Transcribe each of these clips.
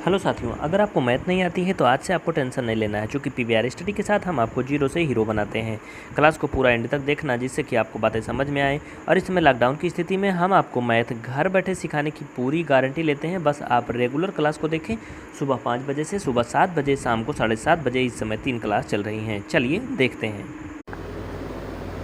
Hello साथियों, अगर आपको मैथ नहीं आती है तो आज से आपको टेंशन नहीं लेना है, क्योंकि पीवीआर स्टडी के साथ हम आपको जीरो से हीरो बनाते हैं। क्लास को पूरा एंड तक देखना, जिससे कि आपको बातें समझ में आए। और इस समय लॉकडाउन की स्थिति में हम आपको मैथ घर बैठे सिखाने की पूरी गारंटी लेते हैं। बस आप रेगुलर क्लास को देखें। सुबह 5 बजे से सुबह 7 बजे, शाम को 7:30 बजे इस समय 3 क्लास चल रही हैं। चलिए देखते हैं।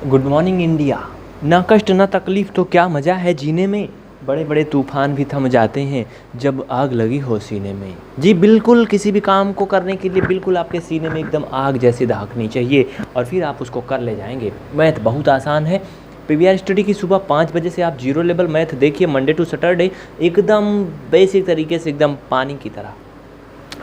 Good morning India. ना कष्ट ना तकलीफ तो क्या मज़ा है जीने में। बड़े बड़े तूफान भी थम जाते हैं जब आग लगी हो सीने में। जी बिल्कुल, किसी भी काम को करने के लिए बिल्कुल आपके सीने में एकदम आग जैसी दहकनी चाहिए और फिर आप उसको कर ले जाएंगे। मैथ बहुत आसान है। पीवीआर स्टडी की सुबह 5 बजे से आप जीरो लेवल मैथ देखिए, मंडे टू सैटरडे, एकदम बेसिक तरीके से, एकदम पानी की तरह।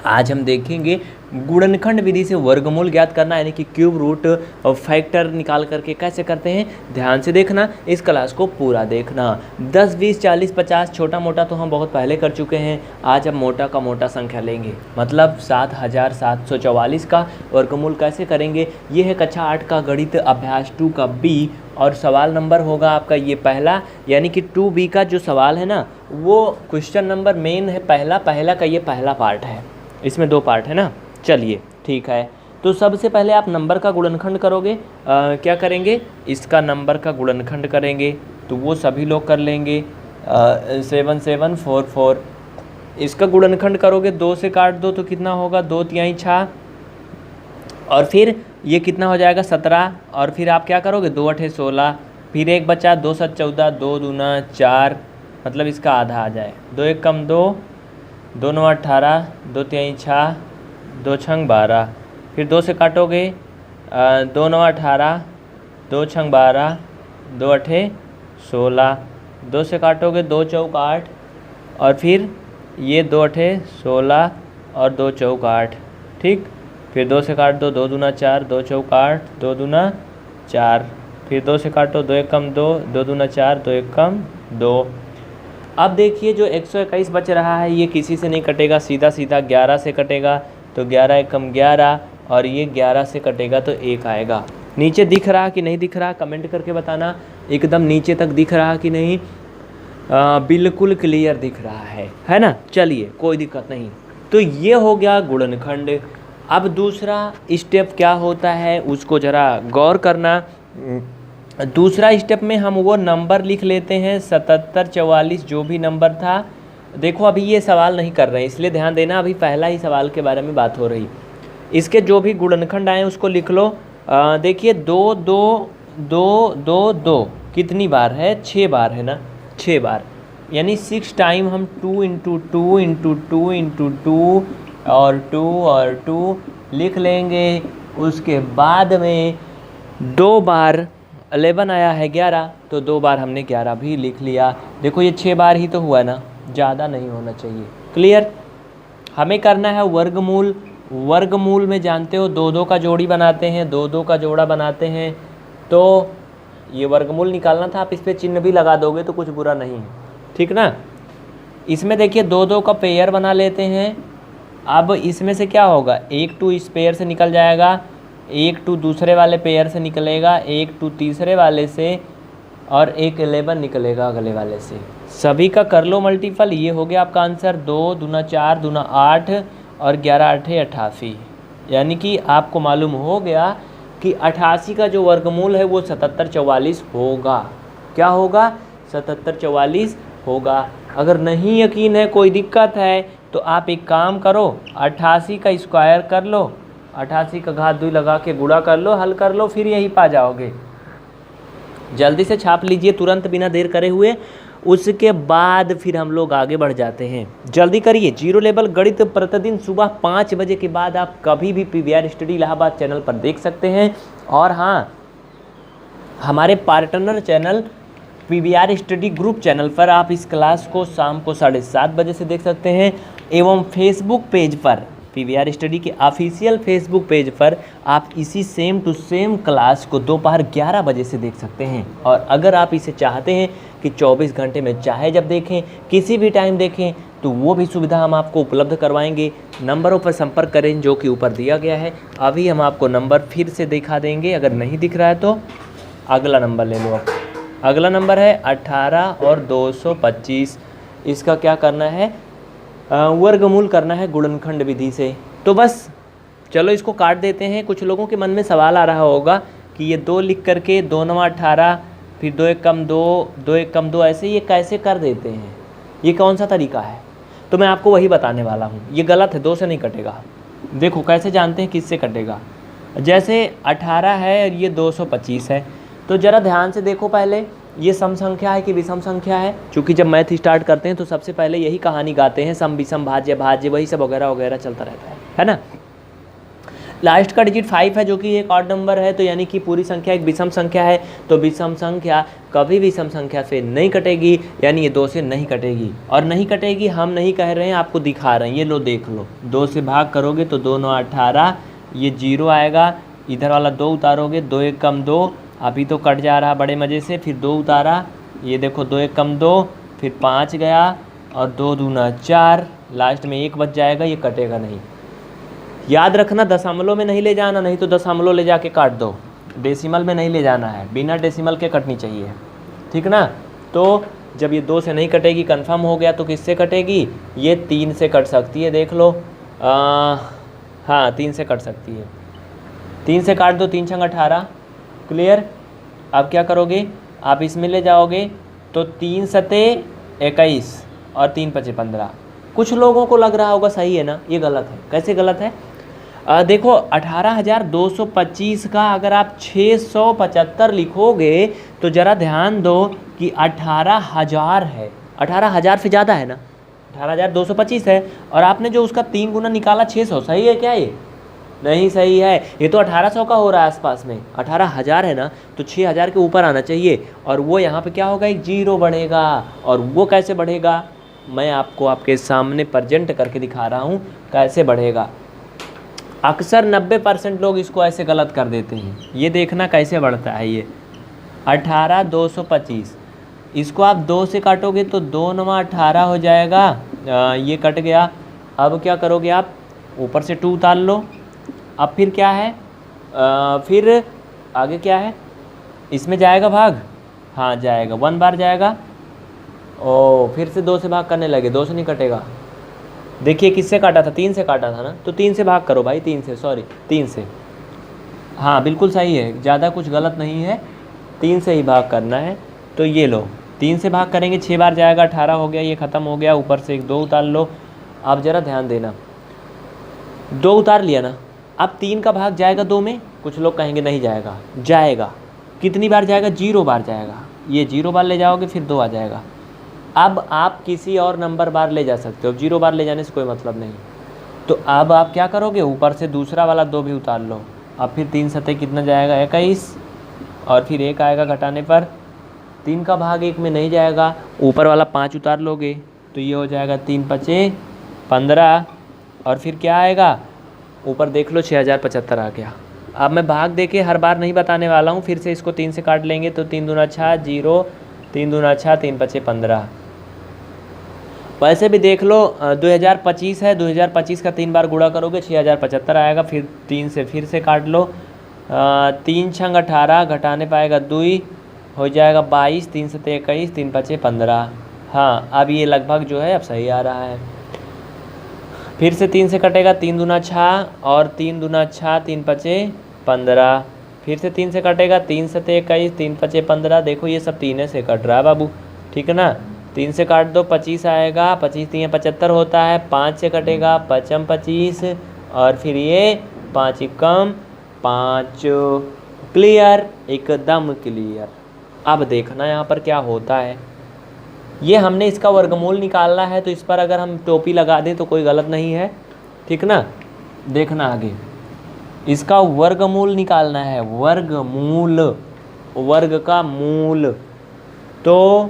आज हम देखेंगे गुणनखंड विधि से वर्गमूल ज्ञात करना, यानी कि क्यूब रूट और फैक्टर निकाल करके कैसे करते हैं। ध्यान से देखना, इस क्लास को पूरा देखना। 10, 20, 40, 50 छोटा मोटा तो हम बहुत पहले कर चुके हैं। आज हम मोटा का मोटा संख्या लेंगे, मतलब 7744 का वर्गमूल कैसे करेंगे। ये है कक्षा 8 का गणित अभ्यास 2 का बी, और सवाल नंबर होगा आपका ये पहला, यानी कि 2B का जो सवाल है ना, वो क्वेश्चन नंबर मेन है पहला का ये पहला पार्ट है। इसमें 2 पार्ट है ना। चलिए ठीक है, तो सबसे पहले आप नंबर का गुणनखंड करोगे। क्या करेंगे, इसका नंबर का गुणनखंड करेंगे, तो वो सभी लोग कर लेंगे। 7744, इसका गुणनखंड करोगे, 2 से काट दो तो कितना होगा, 2 तिहाई 6, और फिर ये कितना हो जाएगा 17, और फिर आप क्या करोगे, 2 8 16, फिर एक बचा 2 7 14, 2 दूना 4, मतलब इसका आधा आ जाए। 2 1 कम 2, 2 9 18, 2 तिहाई 6, 2 छंग 12, फिर 2 से काटोगे, 2 9 18, 2 छंग 12, 2 अठे 16, 2 से काटोगे 2 चौक 8, और फिर ये 2 अठे 16 और 2 चौक 8, ठीक। फिर 2 से काट दो, 2 दूना 4, 2 चौक 8, 2 दूना 4, फिर 2 से काटो, 2 1 कम 2, 2 दूना 4, 2 1 कम 2। अब देखिए जो 121 बच रहा है ये किसी से नहीं कटेगा, सीधा सीधा 11 से कटेगा, तो 11 1 कम 11, और ये 11 से कटेगा तो 1 आएगा। नीचे दिख रहा कि नहीं दिख रहा, कमेंट करके बताना। एकदम नीचे तक दिख रहा कि नहीं। बिल्कुल क्लियर दिख रहा है ना। चलिए कोई दिक्कत नहीं। तो ये हो गया गुणनखंड। अब दूसरा स्टेप क्या होता है उसको ज़रा गौर करना। दूसरा स्टेप में हम वो नंबर लिख लेते हैं 77 44, जो भी नंबर था। देखो अभी ये सवाल नहीं कर रहे हैं, इसलिए ध्यान देना, अभी पहला ही सवाल के बारे में बात हो रही। इसके जो भी गुणनखंड आए उसको लिख लो। देखिए 2 2 2 2 2 कितनी बार है, 6 बार है ना, 6 बार, यानी 6 टाइम हम 2 इंटू 2 इंटू 2 इंटू 2 और 2 और 2 लिख लेंगे। उसके बाद में 2 बार 11 आया है 11, तो 2 बार हमने 11 भी लिख लिया। देखो ये 6 बार ही तो हुआ ना, ज़्यादा नहीं होना चाहिए। क्लियर। हमें करना है वर्गमूल। वर्गमूल में जानते हो 2 2 का जोड़ी बनाते हैं, 2 2 का जोड़ा बनाते हैं, तो ये वर्गमूल निकालना था। आप इस पर चिन्ह भी लगा दोगे तो कुछ बुरा नहीं है, ठीक ना। इसमें देखिए 2 2 का पेयर बना लेते हैं। अब इसमें से क्या होगा, 1 2 इस पेयर से निकल जाएगा, 1 2 दूसरे वाले पेयर से निकलेगा, 1 2 तीसरे वाले से, और 1 11 निकलेगा अगले वाले से। सभी का कर लो मल्टीपल। ये हो गया आपका आंसर। 2 दूना 4 दूना 8 और 11 8 88, यानी कि आपको मालूम हो गया कि 88 का जो वर्गमूल है वो 77 44 होगा। क्या होगा, 77 44 होगा। अगर नहीं यकीन है, कोई दिक्कत है, तो आप एक काम करो, 88 का स्क्वायर कर लो, 88 का घात 2 लगा के गुणा कर लो, हल कर लो, फिर यही पा जाओगे। जल्दी से छाप लीजिए तुरंत, बिना देर करे हुए। उसके बाद फिर हम लोग आगे बढ़ जाते हैं। जल्दी करिए। जीरो लेवल गणित प्रतिदिन सुबह 5 बजे के बाद आप कभी भी पीवीआर स्टडी इलाहाबाद चैनल पर देख सकते हैं। और हाँ, हमारे partner channel PVR study group channel पर आप इस क्लास को शाम को 7:30 बजे से देख सकते हैं, एवं फेसबुक पेज पर, पीवीआर स्टडी के ऑफिशियल फेसबुक पेज पर आप इसी सेम टू सेम क्लास को दोपहर 11 बजे से देख सकते हैं। और अगर आप इसे चाहते हैं कि 24 घंटे में चाहे जब देखें, किसी भी टाइम देखें, तो वो भी सुविधा हम आपको उपलब्ध करवाएंगे। नंबरों पर संपर्क करें जो कि ऊपर दिया गया है। अभी हम आपको नंबर फिर से दिखा देंगे, अगर नहीं दिख रहा है तो अगला नंबर ले लो आप। अगला नंबर है 18 और 225। इसका क्या करना है, वर्गमूल करना है गुणनखंड विधि से। तो बस चलो इसको काट देते हैं। कुछ लोगों के मन में सवाल आ रहा होगा कि ये 2 लिख करके 2 9 18, फिर 2 1 कम 2, 2 1 कम 2, ऐसे ये कैसे कर देते हैं, ये कौन सा तरीका है? तो मैं आपको वही बताने वाला हूँ। ये गलत है, 2 से नहीं कटेगा। देखो कैसे जानते हैं किससे कटेगा। जैसे 18 है और ये 225 है, तो ज़रा ध्यान से देखो पहले ये सम संख्या है कि विषम संख्या है। क्योंकि जब मैथ स्टार्ट करते हैं तो सबसे पहले यही कहानी गाते हैं, सम विषम भाज्य भाज्य, वही सब वगैरह वगैरह चलता रहता है ना। लास्ट का डिजिट 5 है जो कि एक ऑड नंबर है, तो यानी कि पूरी संख्या एक विषम संख्या है। तो विषम संख्या कभी विषम संख्या से नहीं कटेगी, यानी ये 2 से नहीं कटेगी। और नहीं कटेगी हम नहीं कह रहे हैं, आपको दिखा रहे हैं। ये लो देख लो, 2 से भाग करोगे तो 2 9 18, ये 0 आएगा। इधर वाला 2 उतारोगे, 2 1 कम 2, अभी तो कट जा रहा बड़े मज़े से। फिर 2 उतारा, ये देखो 2 1 कम 2, फिर 5 गया और 2 दूना 4, लास्ट में 1 बच जाएगा, ये कटेगा नहीं। याद रखना दशमलव में नहीं ले जाना, नहीं तो दशमलव ले जाके काट दो। डेसिमल में नहीं ले जाना है, बिना डेसिमल के कटनी चाहिए, ठीक ना। तो जब ये 2 से नहीं कटेगी, कंफर्म हो गया, तो किससे कटेगी? ये 3 से कट सकती है, देख लो। हाँ 3 से कट सकती है। 3 से काट दो, 3 छंग 18, क्लियर। अब क्या करोगे, आप इसमें ले जाओगे तो 3 सते 21 और 3 पचे 15। कुछ लोगों को लग रहा होगा सही है ना, ये गलत है। कैसे गलत है? देखो 18,225 का अगर आप 675 लिखोगे तो ज़रा ध्यान दो कि 18,000 है। 18,000 से ज़्यादा है ना, 18,225 है। और आपने जो उसका 3 गुना निकाला 600, सही है क्या? ये नहीं सही है, ये तो 1800 का हो रहा है आसपास में। 18,000 है ना, तो 6,000 के ऊपर आना चाहिए। और वो यहाँ पे क्या होगा, एक 0 बढ़ेगा। और वो कैसे बढ़ेगा, मैं आपको आपके सामने प्रेजेंट करके दिखा रहा हूँ कैसे बढ़ेगा। अक्सर 90% लोग इसको ऐसे गलत कर देते हैं। ये देखना कैसे बढ़ता है। ये 18,225, इसको आप 2 से काटोगे तो 2 9 18 हो जाएगा। ये कट गया। अब क्या करोगे आप, ऊपर से 2 उतार लो। अब फिर क्या है, फिर आगे क्या है, इसमें जाएगा भाग, हाँ जाएगा, 1 बार जाएगा। ओ फिर से 2 से भाग करने लगे, 2 से नहीं कटेगा। देखिए किससे काटा था, 3 से काटा था ना, तो 3 से भाग करो भाई, 3 से, सॉरी 3 से। हाँ बिल्कुल सही है, ज़्यादा कुछ गलत नहीं है, 3 से ही भाग करना है। तो ये लो 3 से भाग करेंगे, 6 बार जाएगा, 18 हो गया, ये ख़त्म हो गया। ऊपर से एक 2 उतार लो। आप ज़रा ध्यान देना, 2 उतार लिया ना, अब 3 का भाग जाएगा 2 में। कुछ लोग कहेंगे नहीं जाएगा, जाएगा। कितनी बार जाएगा, 0 बार जाएगा। ये 0 बार ले जाओगे फिर 2 आ जाएगा। अब आप किसी और नंबर बार ले जा सकते हो, 0 बार ले जाने से कोई मतलब नहीं। तो अब आप क्या करोगे, ऊपर से दूसरा वाला 2 भी उतार लो। अब फिर 3 सतह कितना जाएगा, 21, और फिर 1 आएगा घटाने पर। 3 का भाग 1 में नहीं जाएगा, ऊपर वाला 5 उतार लोगे तो ये हो जाएगा 3 पचे 15। और फिर क्या आएगा, ऊपर देख लो 6,075 आ गया। अब मैं भाग देके हर बार नहीं बताने वाला हूँ, फिर से इसको 3 से काट लेंगे तो 3 दूना 6 0, 3 दूना 6, 3 पचे 15। वैसे भी देख लो 2025 है, 2025 का 3 बार गुणा करोगे 6,075 आएगा। फिर 3 से फिर से काट लो, 3 छंग 18 घटाने पाएगा 2 हो जाएगा 22, 3 सते 21, 3 पचे 15। हाँ अब ये लगभग जो है अब सही आ रहा है। फिर से 3 से कटेगा, 3 दूना 6 और 3 दूना 6, 3 पचे 15। फिर से 3 से कटेगा, 3 सते 21, 3 पचे 15। देखो ये सब 3 से कट रहा है बाबू, ठीक है ना। 3 से काट दो, 25 आएगा, 25 3 75 होता है। 5 से कटेगा, 5 25, और फिर ये 5 कम 5। क्लियर, एकदम क्लियर। अब देखना यहाँ पर क्या होता है। ये हमने इसका वर्गमूल निकालना है, तो इस पर अगर हम टोपी लगा दें तो कोई गलत नहीं है, ठीक ना। देखना आगे, इसका वर्गमूल निकालना है, वर्गमूल, वर्ग का मूल। तो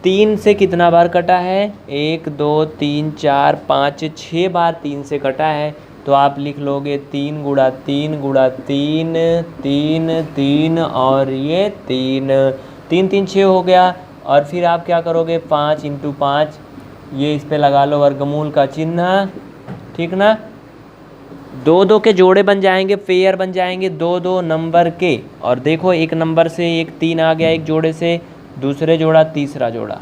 3 से कितना बार कटा है, 1 2 3 4 5 6 बार 3 से कटा है। तो आप लिख लोगे 3 गुणा 3 गुणा 3 3 3 और ये 3 3 3 6 हो गया। और फिर आप क्या करोगे, 5 × 5, ये इस पे लगा लो वर्गमूल का चिन्ह, ठीक ना। 2 2 के जोड़े बन जाएंगे, पेयर बन जाएंगे 2 2 नंबर के। और देखो एक नंबर से एक 3 आ गया, एक जोड़े से दूसरे जोड़ा तीसरा जोड़ा,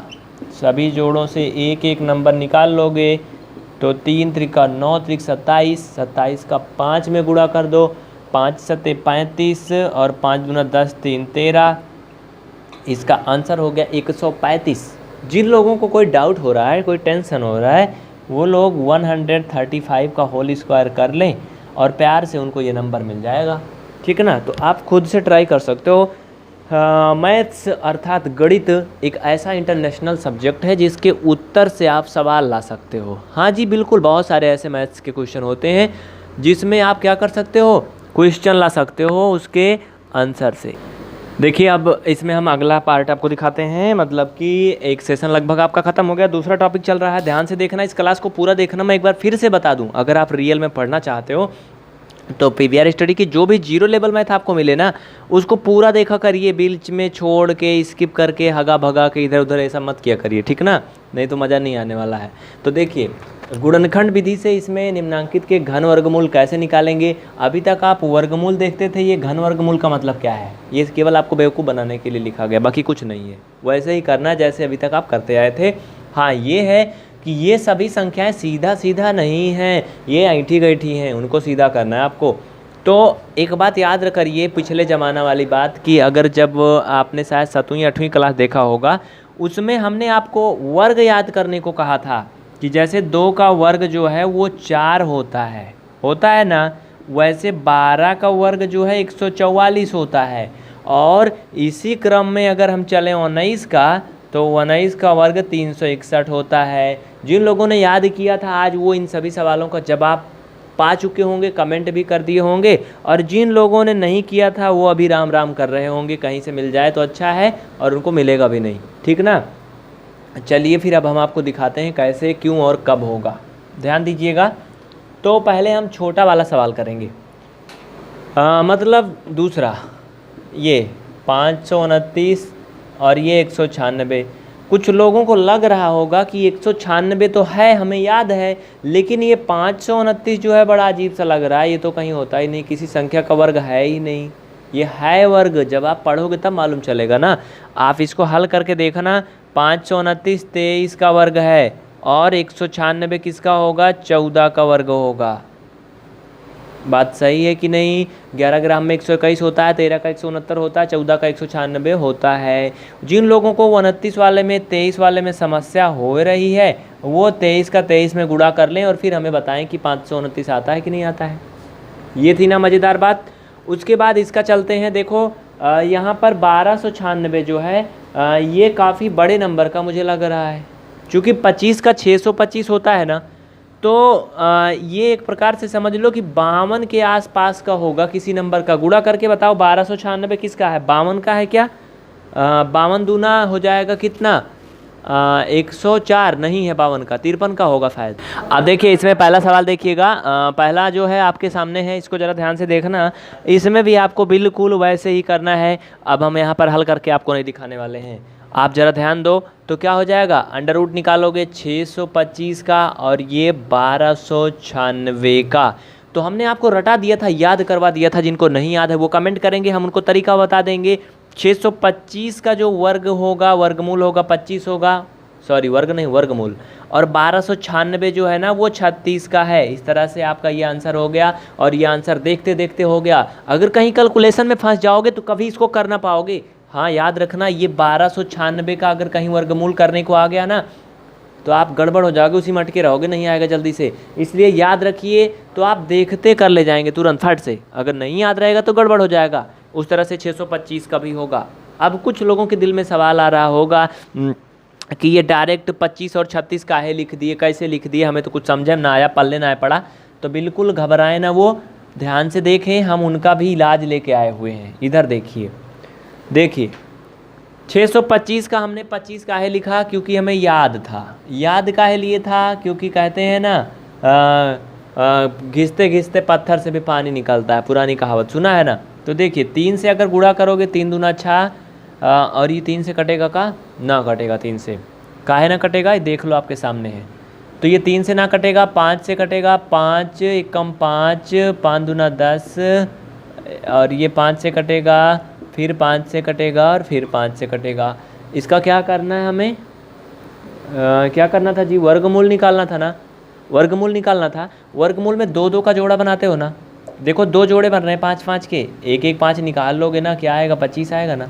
सभी जोड़ों से एक एक नंबर निकाल लोगे तो 3 त्रिका 9 त्रिक 27, 27 का 5 में गुणा कर दो, 5 सत्ते 35 और 5 दूना 10, 3 13। इसका आंसर हो गया 135। जिन लोगों को कोई डाउट हो रहा है, कोई टेंशन हो रहा है, वो लोग 135 का होल स्क्वायर कर लें और प्यार से उनको ये नंबर मिल जाएगा। ठीक है ना। तो आप खुद से ट्राई कर सकते हो। मैथ्स अर्थात गणित एक ऐसा इंटरनेशनल सब्जेक्ट है जिसके उत्तर से आप सवाल ला सकते हो। हाँ जी बिल्कुल, बहुत सारे ऐसे मैथ्स के क्वेश्चन होते हैं जिसमें आप क्या कर सकते हो, क्वेश्चन ला सकते हो उसके आंसर से। देखिए अब इसमें हम अगला पार्ट आपको दिखाते हैं, मतलब कि एक सेशन लगभग आपका ख़त्म हो गया, दूसरा टॉपिक चल रहा है। ध्यान से देखना, इस क्लास को पूरा देखना। मैं एक बार फिर से बता दूं, अगर आप रियल में पढ़ना चाहते हो तो पीवीआर स्टडी की जो भी जीरो लेवल मैथ आपको मिले ना, उसको पूरा देखा करिए, बीच में छोड़ के स्किप करके हगा भगा के इधर उधर ऐसा मत किया करिए, ठीक ना, नहीं तो मज़ा नहीं आने वाला है। तो देखिए गुणनखंड विधि से इसमें निम्नांकित के घन वर्गमूल कैसे निकालेंगे। अभी तक आप वर्गमूल देखते थे, ये घन वर्गमूल का मतलब क्या है, ये केवल आपको बेवकूफ़ बनाने के लिए लिखा गया, बाकी कुछ नहीं है। वैसे ही करना है जैसे अभी तक आप करते आए थे। हाँ ये है कि ये सभी संख्याएं सीधा सीधा नहीं हैं, ये ऐंठी गैठी हैं, उनको सीधा करना है आपको। तो एक बात याद करिए, पिछले ज़माना वाली बात, कि अगर जब आपने शायद 7वीं 8वीं क्लास देखा होगा, उसमें हमने आपको वर्ग याद करने को कहा था कि जैसे 2 का वर्ग जो है वो 4 होता है ना, वैसे 12 का वर्ग जो है 144 होता है। और इसी क्रम में अगर हम चलें 19 का, तो 19 का वर्ग 361 होता है। जिन लोगों ने याद किया था आज वो इन सभी सवालों का जवाब पा चुके होंगे, कमेंट भी कर दिए होंगे, और जिन लोगों ने नहीं किया था वो अभी राम राम कर रहे होंगे, कहीं से मिल जाए तो अच्छा है, और उनको मिलेगा भी नहीं, ठीक ना। चलिए फिर अब हम आपको दिखाते हैं कैसे, क्यों और कब होगा। ध्यान दीजिएगा। तो पहले हम छोटा वाला सवाल करेंगे, मतलब दूसरा, ये 529 और ये 196। कुछ लोगों को लग रहा होगा कि 196 तो है, हमें याद है, लेकिन ये 529 जो है बड़ा अजीब सा लग रहा है, ये तो कहीं होता ही नहीं, किसी संख्या का वर्ग है ही नहीं। ये है वर्ग, जब आप पढ़ोगे तब मालूम चलेगा ना। आप इसको हल करके देखना, 529 23 का वर्ग है और 196 किसका होगा, 14 का वर्ग होगा। बात सही है कि नहीं। 11 ग्राम में 121 होता है, 13 का 169 होता है, 14 का 196 होता है। जिन लोगों को 29 वाले में 23 वाले में समस्या हो रही है, वो 23 का 23 में गुणा कर लें और फिर हमें बताएं कि 529 आता है कि नहीं आता है। ये थी ना मज़ेदार बात। उसके बाद इसका चलते हैं, देखो यहाँ पर 1296 जो है ये काफ़ी बड़े नंबर का मुझे लग रहा है, चूँकि 25 का 625 होता है ना, तो ये एक प्रकार से समझ लो कि 52 के आसपास का होगा किसी नंबर का। गुणा करके बताओ 1296 किसका है, 52 का है क्या। 52 दूना हो जाएगा कितना, 104 नहीं है 52 का, 53 का होगा शायद। अब देखिए इसमें पहला सवाल देखिएगा, पहला जो है आपके सामने है, इसको ज़रा ध्यान से देखना। इसमें भी आपको बिल्कुल वैसे ही करना है। अब हम यहाँ पर हल करके आपको नहीं दिखाने वाले हैं, आप ज़रा ध्यान दो। तो क्या हो जाएगा, अंडर रूट निकालोगे 625 का और ये 1296 का। तो हमने आपको रटा दिया था, याद करवा दिया था। जिनको नहीं याद है वो कमेंट करेंगे, हम उनको तरीका बता देंगे। 625 का जो वर्ग होगा, वर्गमूल होगा 25 होगा, सॉरी वर्ग नहीं वर्गमूल, और 1296 जो है ना वो 36 का है। इस तरह से आपका ये आंसर हो गया, और ये आंसर देखते देखते हो गया। अगर कहीं कैलकुलेशन में फंस जाओगे तो कभी इसको कर ना पाओगे। हाँ याद रखना, ये 1296 का अगर कहीं वर्गमूल करने को आ गया ना तो आप गड़बड़ हो जाओगे, उसी में अटके रहोगे, नहीं आएगा जल्दी से। इसलिए याद रखिए, तो आप देखते कर ले जाएंगे तुरंत फट से। अगर नहीं याद रहेगा तो गड़बड़ हो जाएगा। उस तरह से 625 का भी होगा। अब कुछ लोगों के दिल में सवाल आ रहा होगा कि ये डायरेक्ट 25 और 36 काहे लिख दिए, कैसे लिख दिए, हमें तो कुछ समझे ना आया, पल्ले ना आया पड़ा। तो बिल्कुल घबराएं ना, वो ध्यान से देखें, हम उनका भी इलाज लेके आए हुए हैं। इधर देखिए, देखिए 625 का हमने 25 काहे लिखा, क्योंकि हमें याद था। याद काहे लिए था, क्योंकि कहते हैं ना घिसते घिसते पत्थर से भी पानी निकलता है, पुरानी कहावत सुना है ना। तो देखिए 3 से अगर गुणा करोगे 3 दूना 6, और ये 3 से कटेगा का ना कटेगा, 3 से काहे ना कटेगा, ये देख लो आपके सामने है। तो ये 3 से ना कटेगा, 5 से कटेगा, 5 एकम 5, 5 दूना 10, और ये 5 से कटेगा, फिर 5 से कटेगा, और फिर 5 से कटेगा। इसका क्या करना है हमें, क्या करना था जी, वर्गमूल निकालना था ना, वर्गमूल निकालना था। वर्गमूल में 2 2 का जोड़ा बनाते हो ना, देखो 2 जोड़े बन रहे हैं 5 5 के, एक एक 5 निकाल लोगे ना, क्या आएगा 25 आएगा ना।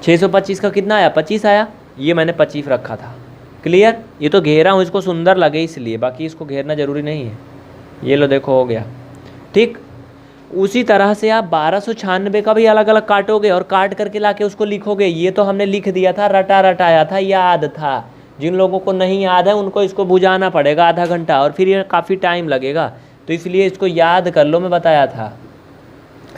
625 का कितना आया, 25 आया। ये मैंने 25 रखा था। क्लियर, ये तो घेरा हूँ इसको सुंदर लगे इसलिए, बाकी इसको घेरना ज़रूरी नहीं है। ये लो देखो हो गया। ठीक, उसी तरह से आप 1296 का भी अलग अलग काटोगे और काट करके लाके उसको लिखोगे। ये तो हमने लिख दिया था, रटा रटाया था, याद था। जिन लोगों को नहीं याद है उनको इसको बुझाना पड़ेगा आधा घंटा, और फिर ये काफ़ी टाइम लगेगा, तो इसलिए इसको याद कर लो। मैं बताया था,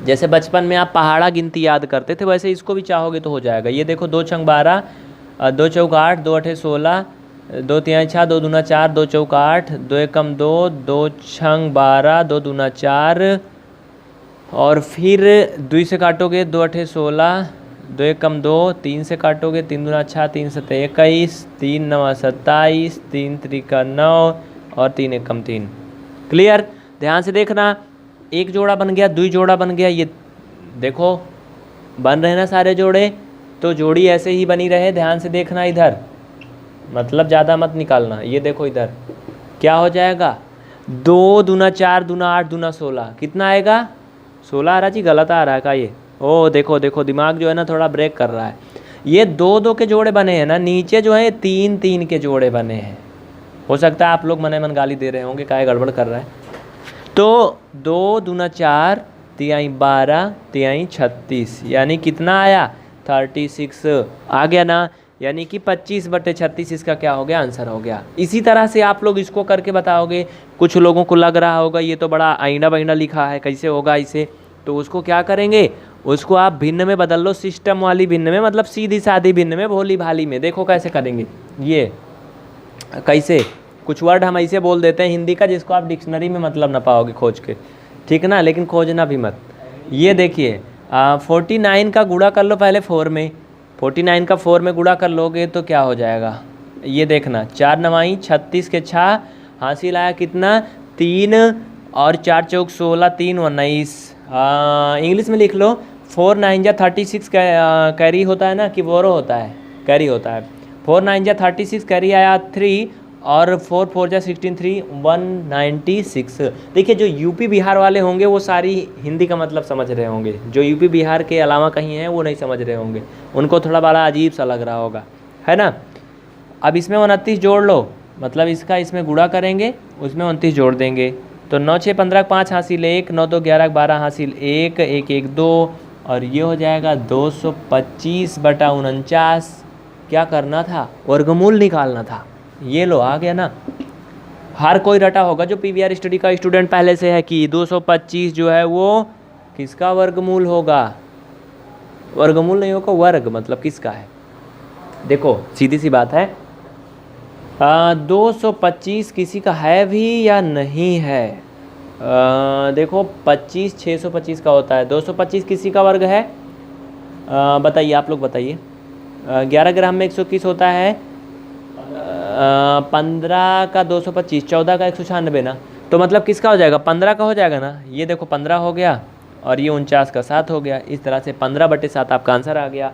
जैसे बचपन में आप पहाड़ा गिनती याद करते थे, वैसे इसको भी चाहोगे तो हो जाएगा। ये देखो 2 छंग 12, 2 चौक 8, 2 अठे 16, 2 तिहाई 6, 2 दूना 4, 2 चौक 8, 2 एकम 2, 2 छंग 12, 2 दूना 4, और फिर 2 से काटोगे 2 अठे 16, 2 एकम 2, 3 से काटोगे 3 दूना 6, 3 सत्ते 21, 3 नवा 27, 3 त्रिका 9 और 3 एकम 3। क्लियर, ध्यान से देखना, एक जोड़ा बन गया, 2 जोड़ा बन गया। ये देखो बन रहे ना सारे जोड़े, तो जोड़ी ऐसे ही बनी रहे। ध्यान से देखना इधर, मतलब ज़्यादा मत निकालना। ये देखो इधर क्या हो जाएगा, 2 दूना 4 दूना 8 दूना 16, कितना आएगा 16 आ रहा जी, गलत आ रहा है का ये। ओ देखो देखो, दिमाग जो है ना थोड़ा ब्रेक कर रहा है। ये 2 2 के जोड़े बने हैं ना, नीचे जो है 3 3 के जोड़े बने हैं। हो सकता है आप लोग मने मन गाली दे रहे होंगे, क्या गड़बड़ कर रहा है। तो 2 दूना 4, तिहाई 12, तिहाई 36, यानी कितना आया 36 आ गया ना, यानी कि 25/36 इसका क्या हो गया, आंसर हो गया। इसी तरह से आप लोग इसको करके बताओगे। कुछ लोगों को लग रहा होगा ये तो बड़ा आईना बाइना लिखा है, कैसे होगा इसे, तो उसको क्या करेंगे, उसको आप भिन्न में बदल लो, सिस्टम वाली भिन्न में, मतलब सीधी सादी भिन्न में, भोली भाली में। देखो कैसे करेंगे ये, कैसे कुछ वर्ड हम ऐसे बोल देते हैं हिंदी का जिसको आप डिक्शनरी में मतलब ना पाओगे खोज के, ठीक ना, लेकिन खोजना भी मत। ये देखिए 49 का गुणा कर लो पहले 4 में, 49 का 4 में गुणा कर लोगे तो क्या हो जाएगा, ये देखना 4 नवाई 36 के 6, हासिल आया कितना 3, और 4 चौक 16, 3 19। इंग्लिश में लिख लो 4 9 जा 36 कैरी होता है ना, कि बोरो होता है, कैरी होता है। 4 9 जा 36 कैरी आया 3, और 4 4 जा 16 3 196। देखिए जो यूपी बिहार वाले होंगे वो सारी हिंदी का मतलब समझ रहे होंगे, जो यूपी बिहार के अलावा कहीं हैं वो नहीं समझ रहे होंगे, उनको थोड़ा बड़ा अजीब सा लग रहा होगा, है ना। अब इसमें 29 जोड़ लो, मतलब इसका इसमें गुणा करेंगे, उसमें 29 जोड़ देंगे, तो 9 6 15 5 हासिल 1, 9 2 11 12 हासिल 1, 1 1 2, और ये हो जाएगा 225/49। क्या करना था, वर्गमूल निकालना था। ये लो आ गया ना। हर कोई रटा होगा जो पीवीआर स्टडी का स्टूडेंट पहले से है कि 225 जो है वो किसका वर्गमूल होगा, वर्गमूल नहीं होगा, वर्ग मतलब किसका है। देखो सीधी सी बात है, 225 किसी का है भी या नहीं है। देखो 25 625 का होता है, 225 किसी का वर्ग है, बताइए आप लोग बताइए। 11 ग्राम में 121 होता है, 15 का 225, 14 का 196 ना, तो मतलब किसका हो जाएगा, 15 का हो जाएगा ना। ये देखो 15 हो गया, और ये 49 का 7 हो गया। इस तरह से 15/7 आपका आंसर आ गया।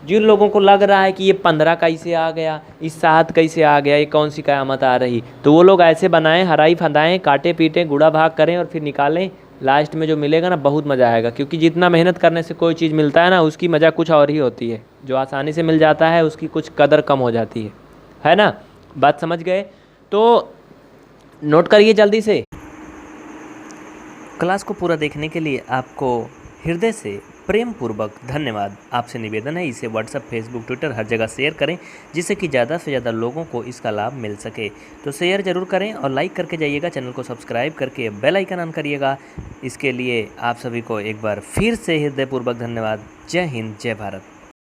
जिन लोगों को लग रहा है कि ये 15 कैसे आ गया, इस 7 कैसे आ गया, ये कौन सी क़यामत आ रही, तो वो लोग ऐसे बनाएं, हराई फंदाएं, काटे पीटें, गुड़ा भाग करें और फिर निकालें। लास्ट में जो मिलेगा ना बहुत मज़ा आएगा, क्योंकि जितना मेहनत करने से कोई चीज़ मिलता है ना, उसकी मज़ा कुछ और ही होती है। जो आसानी से मिल जाता है उसकी कुछ कदर कम हो जाती है ना। बात समझ गए, तो नोट करिए जल्दी से। क्लास को पूरा देखने के लिए आपको हृदय से प्रेम पूर्वक धन्यवाद। आपसे निवेदन है इसे व्हाट्सएप, फेसबुक, ट्विटर हर जगह शेयर करें, जिससे कि ज़्यादा से ज़्यादा लोगों को इसका लाभ मिल सके। तो शेयर ज़रूर करें और लाइक करके जाइएगा, चैनल को सब्सक्राइब करके बेल आइकन ऑन करिएगा। इसके लिए आप सभी को एक बार फिर से हृदयपूर्वक धन्यवाद। जय हिंद, जय भारत।